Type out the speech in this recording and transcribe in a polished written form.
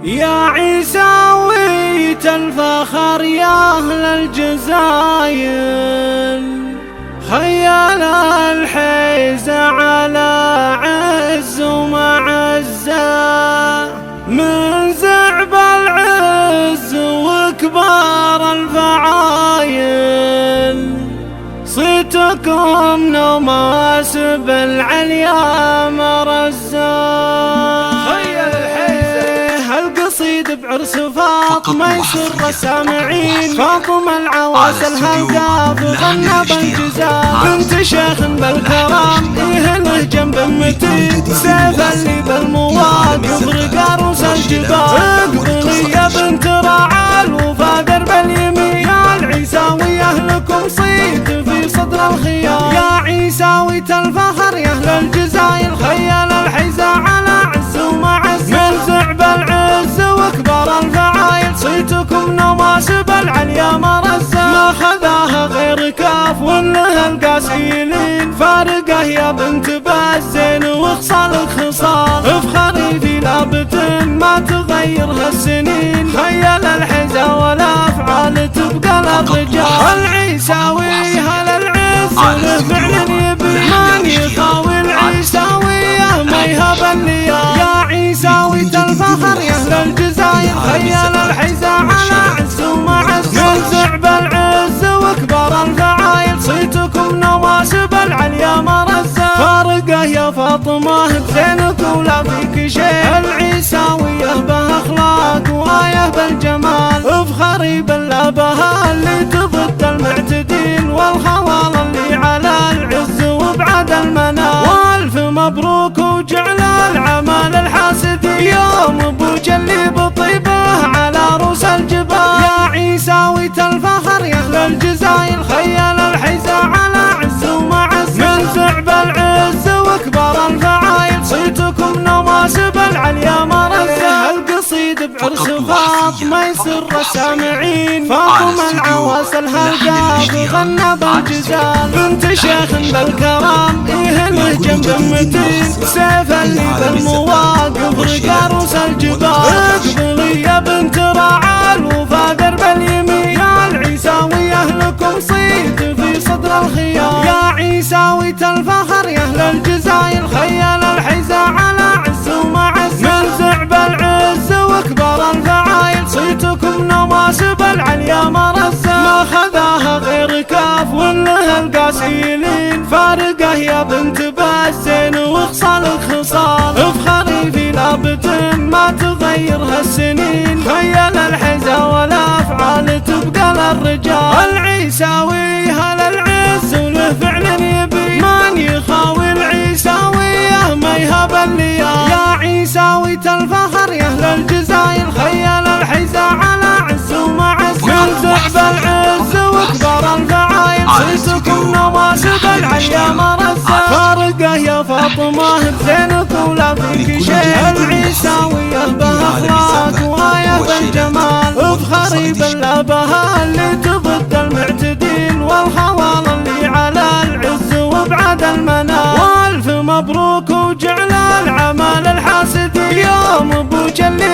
يا عيساوية الفخر يا أهل الجزاير، خيال الحيزة على عز ومعزة، من زعب العز وكبار الفعايل، صيتكم نماسب العليا مرزا. القصيد بعرس فاطمة يسر السامعين، فاطمة العواز الهلقاف غنى بالجزاء، بنت شيخ بالكرام يهله جنب متين، سيف اللي بالمواقف رقاروس الجبال، اقبلي يا بنت رعال وفا درب اليمين، يا العيساوية لكم صيت في صدر الخيام، يا عيساوية الفخر يا اهل الجزاير، خيال الحيزة على عز ومعز، من زعب العز وكبار الفعايل، صيتكم نواسب العليا مرزا، ما خذاها غير كاف وله القاسيلين، فارقه يا بنت بالزين وخصالك خصال، افخري في لابت ما تغيرها السنين، خيال الحزا والافعال تبقى للرجال، العيساوي هل العز له فعل يبي من يخاوي، العيساوية ما يهب الليال، يا عيساوية الفخر يا اهل الجزاير، خيال الحيزة على عز ومعز، من زعب العز وكبار الفعايل، صيتكم نواسب العليا مرزا، فارقه يا فاطمة بزينك ولا فيك شيء، العيساوية به اخلاق وآية بالجمال، افخري بالابها اللي تضد المعتدين، والخوال اللي على العز وبعد المنال، والف مبروك وجعل العمال الحاسدين، يوم ابو جلي بطيبه على روس الجبال، يا عيساوية الفخر يا اهل الجزاير، خيال الحيزة على عز ومعز، من زعب العز وكبار الفعايل، صيتكم نواسب العليا مرزا، القصيد بعرس فاطمة يسر السامعين، فاطمة العواس الهلقاف غنى بالجزال، بنت شيخ بالكرام يهله جنب متين، سيف اللي بالمواقف رقاروس الجبال، اقبلي يا بنت رعال وفا درب اليمين، يا العيساوية لكم صيت في صدر الخيام، يا عيساوية الفخر يا اهل الجزاير، خيال الحيزة على عز ومعز، من زعب العز وكبار الفعايل، صيتكم نواسب العليا مرزا، ما خذاها غير كاف وله القاسيلين، فارقه يا بنت بالزين وخصالك خصال، افخري في لابت ما تغيرها السنين، خيال الحزا والافعال تبقى للرجال، العيساوي هل العز وله فعل يبي من يخاوي، العيساوية ما يهب الليال، يا عيساوية الفخر يا اهل الجزاير، خيال الحيزة على عز ومعز، من زعب العز وكبار الفعايل، صيتكم نواسب العليا مرزا، فارقه يا فاطمة بزينك ولا فيك شيء، العيساوية به اخلاق وآية بالجمال، افخري بالابها اللي تضد المعتدين، والخوال اللي على العز وبعد المنال، والف مبروك وجعل العمال الحاسدين، يوم ابو جلي